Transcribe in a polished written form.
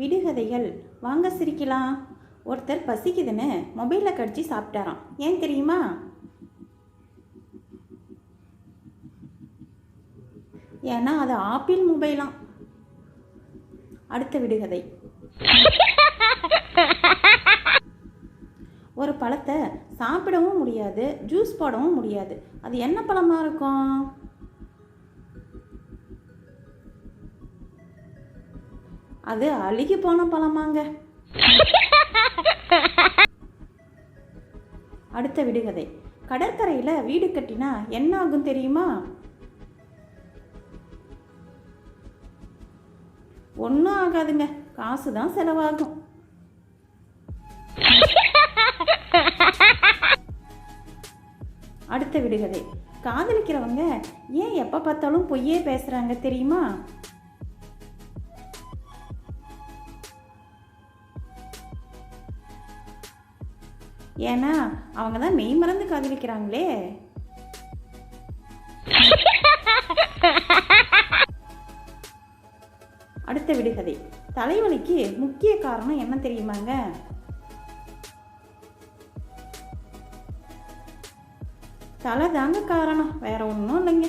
விடுகதைகள். வாங்க சிரிக்கலாம். ஒருத்தர் பசிக்குதுன்னு மொபைலில் கடிச்சு சாப்பிட்டாராம். ஏன் தெரியுமா? ஏன்னா அது ஆப்பிள் மொபைலாம். அடுத்த விடுகதை. ஒரு பழத்தை சாப்பிடவும் முடியாது, ஜூஸ் போடவும் முடியாது. அது என்ன பழமா இருக்கும்? அது அழுகி போன பழமாங்க. அடுத்த விடுகதை. கடற்கரையில் வீடு கட்டினா என்ன ஆகும் தெரியுமா? ஒன்றும் ஆகாதுங்க, காசு தான் செலவாகும். அடுத்த விடுகதை. காதலிக்கிறவங்க ஏன் எப்போ பார்த்தாலும் பொய்யே பேசுகிறாங்க தெரியுமா? ஏன்னா அவங்க தான் மெய் மறந்து காதலிக்கிறாங்களே. அடுத்த விடுகதை. தலைவலிக்கு முக்கிய காரணம் என்ன தெரியுமாங்க? தலை தாங்க காரணம், வேற ஒன்றும் இல்லைங்க.